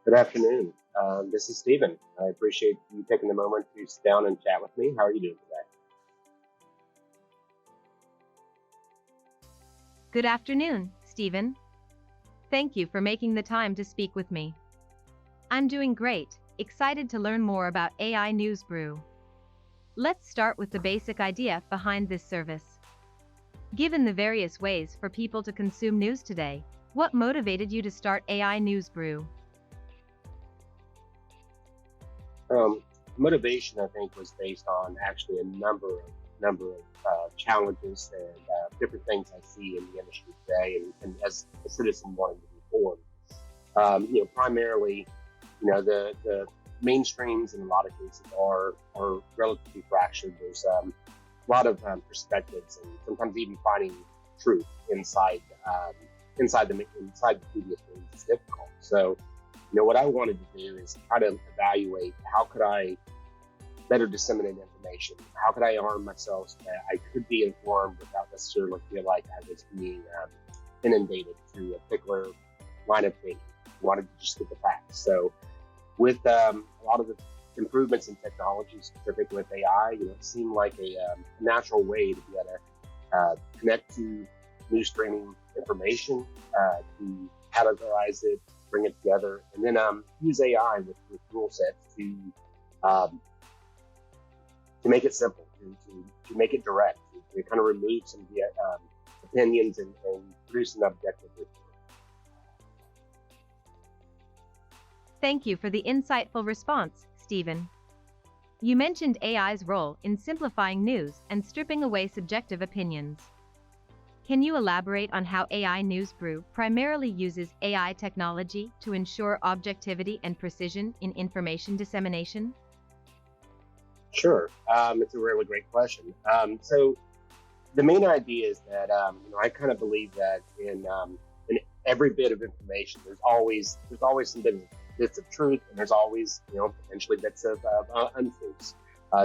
Good afternoon. This is Stephen. I appreciate you taking the moment to sit down and chat with me. How are you doing today? Good afternoon, Stephen. Thank you for making the time to speak with me. I'm doing great, excited to learn more about AI News Brew. Let's start with the basic idea behind this service. Given the various ways for people to consume news today, what motivated you to start AI News Brew? Um, Motivation, I think, was based on actually a number of challenges and different things I see in the industry today, and as a citizen wanting to be informed. Primarily, the mainstreams in a lot of cases are relatively fractured. There's a lot of perspectives, and sometimes even finding truth inside the media streams is difficult. So, what I wanted to do is try to evaluate how could I better disseminate information. How could I arm myself so that I could be informed without necessarily feel like I was being inundated through a particular line of thinking. I wanted to just get the facts. So with a lot of the improvements in technology, specifically with AI, it seemed like a natural way to be able to connect to new streaming information, to categorize it, bring it together, and then use AI with rule sets um, to make it simple, to make it direct, to kind of remove some of the opinions and produce an objective report. Thank you for the insightful response, Stephen. You mentioned AI's role in simplifying news and stripping away subjective opinions. Can you elaborate on how AI News Brew primarily uses AI technology to ensure objectivity and precision in information dissemination? Sure, it's a really great question. So the main idea is that I kind of believe that in every bit of information, there's always some bits of truth, and there's always potentially bits of untruths.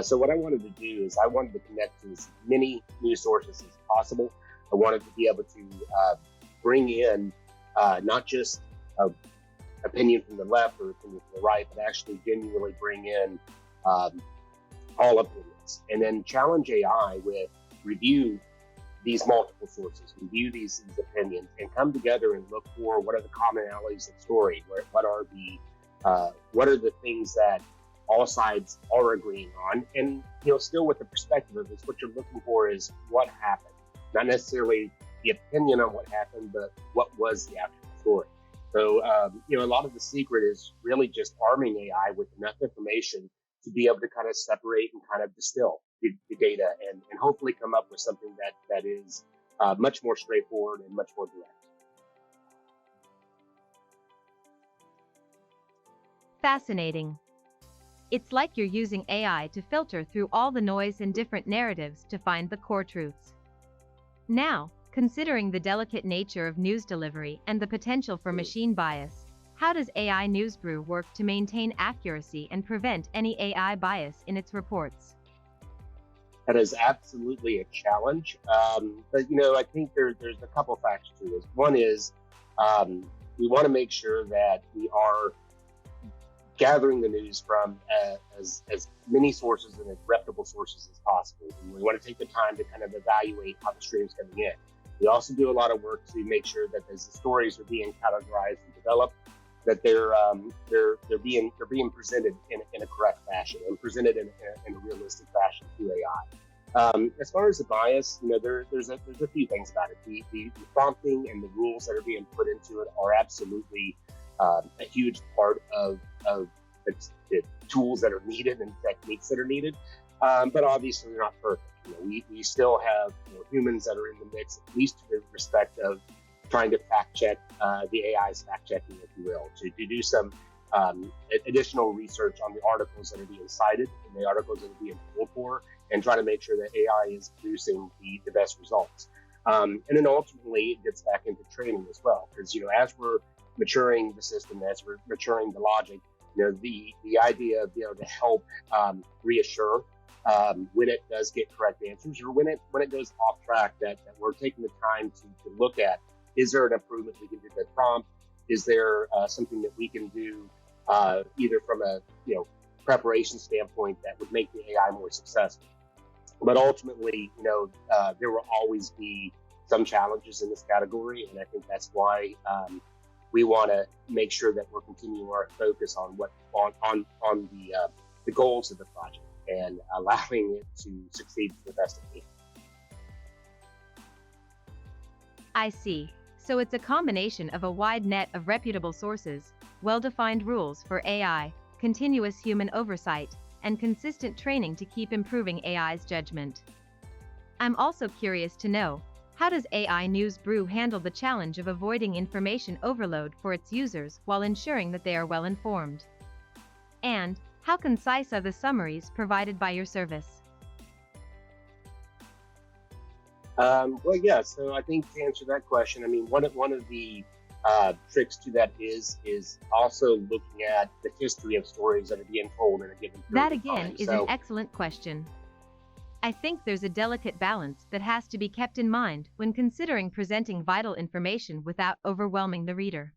So what I wanted to do is I wanted to connect to as many news sources as possible. I wanted to be able to bring in not just opinion from the left or opinion from the right, but actually genuinely bring in um, all opinions, and then challenge AI with review these multiple sources, review these opinions, and come together and look for what are the commonalities of the story, what are the things that all sides are agreeing on, and still with the perspective of this, what you're looking for is what happened, not necessarily the opinion on what happened, but what was the actual story. So a lot of the secret is really just arming AI with enough information to be able to kind of separate and kind of distill the data and hopefully come up with something that is much more straightforward and much more direct. Fascinating. It's like you're using AI to filter through all the noise and different narratives to find the core truths. Now, considering the delicate nature of news delivery and the potential for machine bias, how does AI News Brew work to maintain accuracy and prevent any AI bias in its reports? That is absolutely a challenge, but I think there's a couple factors to this. One is we want to make sure that we are gathering the news from as many sources and as reputable sources as possible. And we want to take the time to kind of evaluate how the stream's coming in. We also do a lot of work to make sure that as the stories are being categorized and developed, that they're being presented in a correct fashion and presented in a realistic fashion through AI. As far as the bias, there's a few things about it. The prompting and the rules that are being put into it are absolutely a huge part of the tools that are needed and techniques that are needed. But obviously, they're not perfect. We still have humans that are in the mix, at least to the respect of trying to fact check the AI's fact checking, if you will, to do some additional research on the articles that are being cited and the articles that are being pulled for, and try to make sure that AI is producing the best results. And then ultimately, it gets back into training as well, because as we're maturing the system, as we're maturing the logic, the idea of being able to help reassure when it does get correct answers, or when it goes off track, that we're taking the time to look at, is there an improvement we can do to the prompt? Is there something that we can do either from a preparation standpoint that would make the AI more successful. But ultimately, there will always be some challenges in this category, and I think that's why we want to make sure that we're continuing our focus on the goals of the project and allowing it to succeed to the best it can. I see. So it's a combination of a wide net of reputable sources, well-defined rules for AI, continuous human oversight, and consistent training to keep improving AI's judgment. I'm also curious to know, how does AI News Brew handle the challenge of avoiding information overload for its users while ensuring that they are well informed? And how concise are the summaries provided by your service? Well, yeah. So I think to answer that question, I mean, one of the tricks to that is also looking at the history of stories that are being told in a given period That of again time. is an excellent question. I think there's a delicate balance that has to be kept in mind when considering presenting vital information without overwhelming the reader.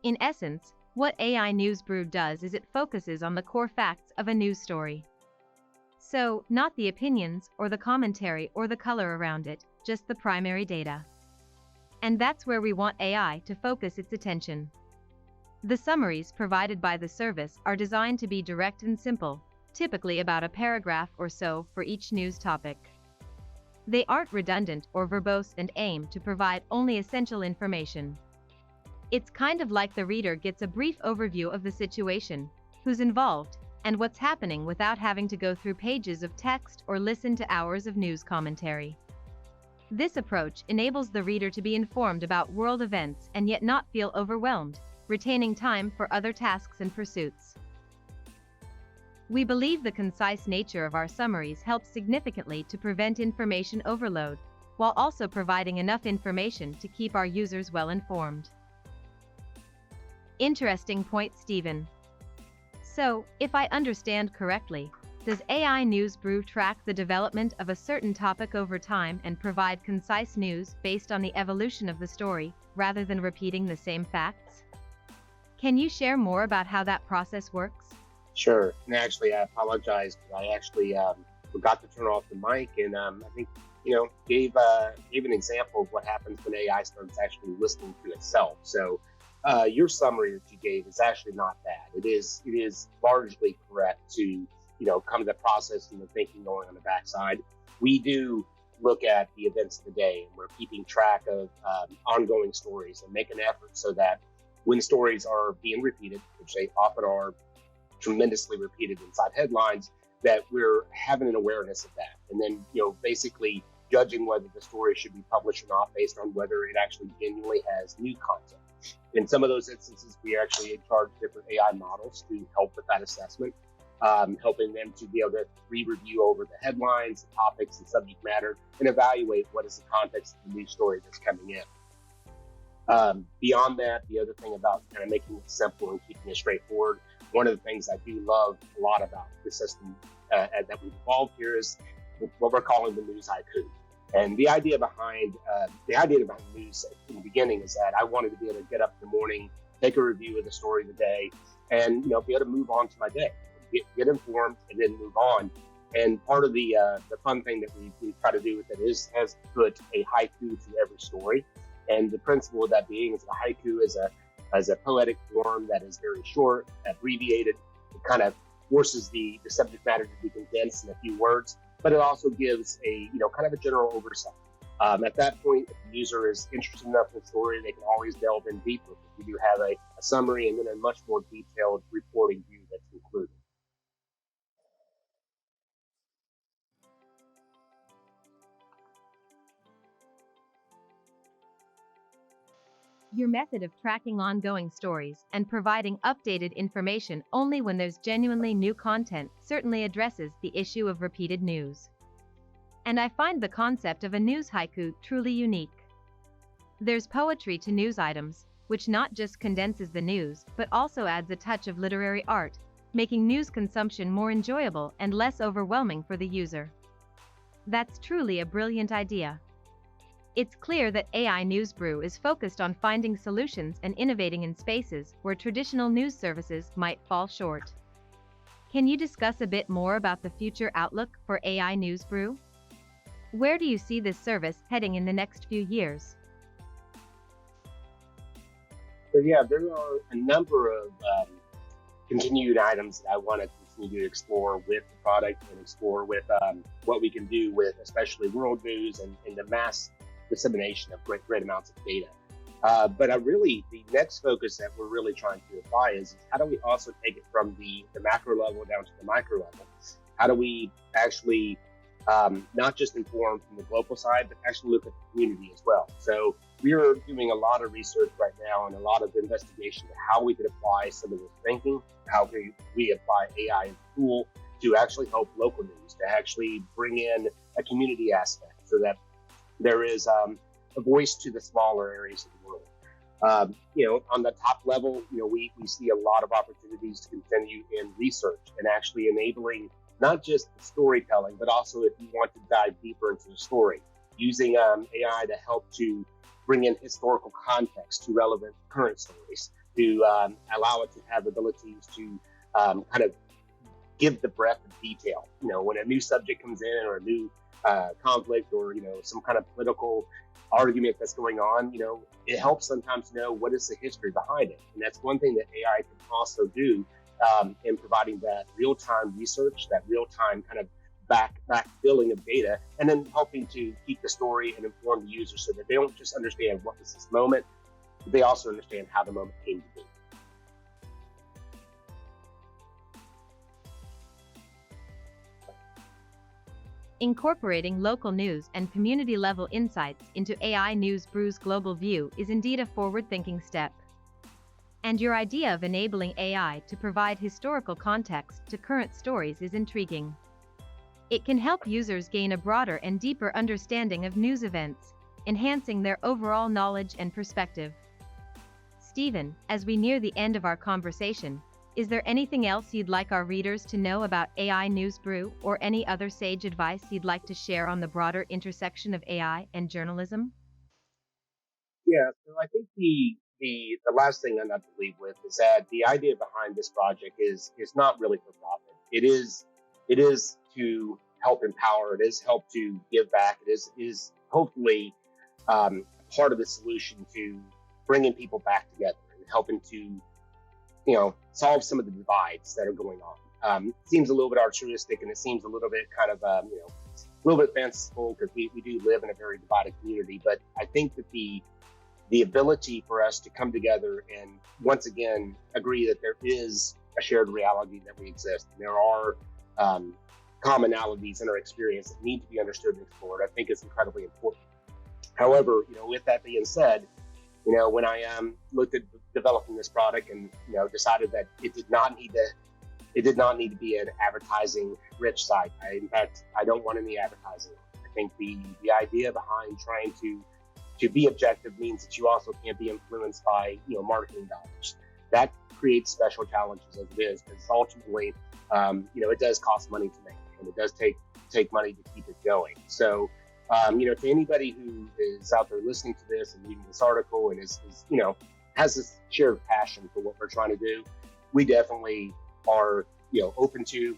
In essence, what AI News Brew does is it focuses on the core facts of a news story. So, not the opinions, or the commentary, or the color around it, just the primary data. And that's where we want AI to focus its attention. The summaries provided by the service are designed to be direct and simple, typically about a paragraph or so for each news topic. They aren't redundant or verbose and aim to provide only essential information. It's kind of like the reader gets a brief overview of the situation, who's involved, and what's happening without having to go through pages of text or listen to hours of news commentary. This approach enables the reader to be informed about world events and yet not feel overwhelmed, retaining time for other tasks and pursuits. We believe the concise nature of our summaries helps significantly to prevent information overload, while also providing enough information to keep our users well informed. Interesting point, Stephen. So, if I understand correctly, does AI News Brew track the development of a certain topic over time and provide concise news based on the evolution of the story, rather than repeating the same facts? Can you share more about how that process works? Sure. And actually, I apologize because I actually forgot to turn off the mic, and I think gave an example of what happens when AI starts actually listening to itself. So your summary that you gave is actually not bad. It is largely correct to come to the process and the thinking going on the backside. We do look at the events of the day, and we're keeping track of ongoing stories and make an effort so that when stories are being repeated, which they often are tremendously repeated inside headlines, that we're having an awareness of that. And then, basically judging whether the story should be published or not based on whether it actually genuinely has new content. In some of those instances, we actually charge different AI models to help with that assessment, helping them to be able to re-review over the headlines, the topics, and subject matter, and evaluate what is the context of the news story that's coming in. Beyond that, the other thing about kind of making it simple and keeping it straightforward, one of the things I do love a lot about the system that we've evolved here is what we're calling the news haiku. And the idea behind news in the beginning is that I wanted to be able to get up in the morning, take a review of the story of the day, and be able to move on to my day, get informed, and then move on. And part of the fun thing that we try to do with it has put a haiku to every story. And the principle of that being is the haiku is a poetic form that is very short, abbreviated. It kind of forces the subject matter to be condensed in a few words, but it also gives a kind of a general oversight. At that point, if the user is interested enough in the story, they can always delve in deeper. We do have a summary and then a much more detailed reporting view that's included. Your method of tracking ongoing stories and providing updated information only when there's genuinely new content certainly addresses the issue of repeated news. And I find the concept of a news haiku truly unique. There's poetry to news items, which not just condenses the news but also adds a touch of literary art, making news consumption more enjoyable and less overwhelming for the user. That's truly a brilliant idea. It's clear that AI News Brew is focused on finding solutions and innovating in spaces where traditional news services might fall short. Can you discuss a bit more about the future outlook for AI News Brew? Where do you see this service heading in the next few years? So yeah, there are a number of continued items that I want to continue to explore with the product and explore with what we can do with especially world news and the mass dissemination of great amounts of data. But the next focus that we're really trying to apply is how do we also take it from the macro level down to the micro level? How do we actually not just inform from the global side, but actually look at the community as well? So we are doing a lot of research right now and a lot of investigation to how we could apply some of this thinking, how we apply AI as a tool to actually help local news, to actually bring in a community aspect so that there is a voice to the smaller areas of the world. On the top level, we see a lot of opportunities to continue in research and actually enabling not just the storytelling, but also if you want to dive deeper into the story, using AI to help to bring in historical context to relevant current stories, to allow it to have abilities to kind of give the breadth of detail. When a new subject comes in or a new conflict or some kind of political argument that's going on, it helps sometimes to know what is the history behind it, and that's one thing that AI can also do in providing that real-time research, that real-time kind of back billing of data, and then helping to keep the story and inform the user so that they don't just understand what was this moment, but they also understand how the moment came to be. Incorporating local news and community-level insights into AI News Brew's global view is indeed a forward-thinking step. And your idea of enabling AI to provide historical context to current stories is intriguing. It can help users gain a broader and deeper understanding of news events, enhancing their overall knowledge and perspective. Stephen, as we near the end of our conversation, is there anything else you'd like our readers to know about AI News Brew or any other sage advice you'd like to share on the broader intersection of AI and journalism? Yeah, so I think the last thing I'm not to leave with is that the idea behind this project is not really for profit. It is to help empower. It is help to give back. It is hopefully part of the solution to bringing people back together and helping to solve some of the divides that are going on. It seems a little bit altruistic and it seems a little bit kind of a little bit fanciful because we do live in a very divided community. But I think that the ability for us to come together and once again agree that there is a shared reality that we exist and there are commonalities in our experience that need to be understood and explored, I think is incredibly important. However, with that being said, when I looked at developing this product and decided that it did not need to be an advertising rich site. In fact, I don't want any advertising. I think the idea behind trying to be objective means that you also can't be influenced by marketing dollars. That creates special challenges as it is, because ultimately it does cost money to make, and it does take money to keep it going. So to anybody who is out there listening to this and reading this article and is has this shared passion for what we're trying to do, we definitely are open to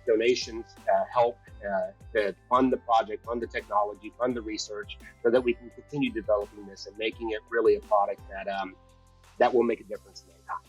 donations, help to fund the project, fund the technology, fund the research, so that we can continue developing this and making it really a product that will make a difference in mankind.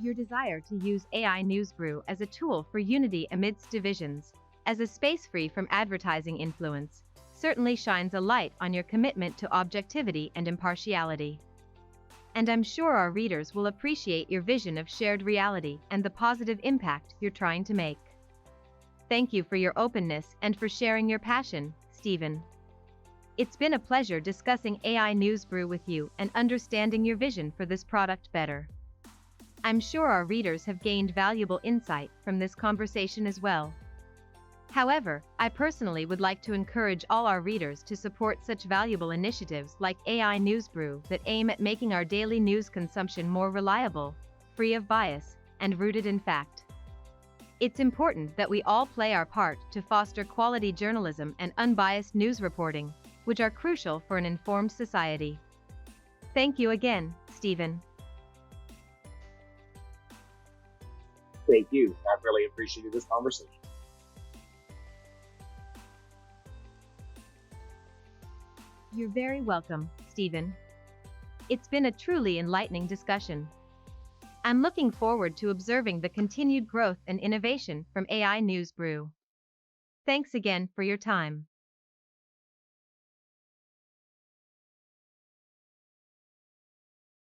Your desire to use AI News Brew as a tool for unity amidst divisions, as a space free from advertising influence, certainly shines a light on your commitment to objectivity and impartiality. And I'm sure our readers will appreciate your vision of shared reality and the positive impact you're trying to make. Thank you for your openness and for sharing your passion, Stephen. It's been a pleasure discussing AI News Brew with you and understanding your vision for this product better. I'm sure our readers have gained valuable insight from this conversation as well. However, I personally would like to encourage all our readers to support such valuable initiatives like AI News Brew that aim at making our daily news consumption more reliable, free of bias, and rooted in fact. It's important that we all play our part to foster quality journalism and unbiased news reporting, which are crucial for an informed society. Thank you again, Stephen. Thank you. I've really appreciated this conversation. You're very welcome, Stephen. It's been a truly enlightening discussion. I'm looking forward to observing the continued growth and innovation from AI News Brew. Thanks again for your time.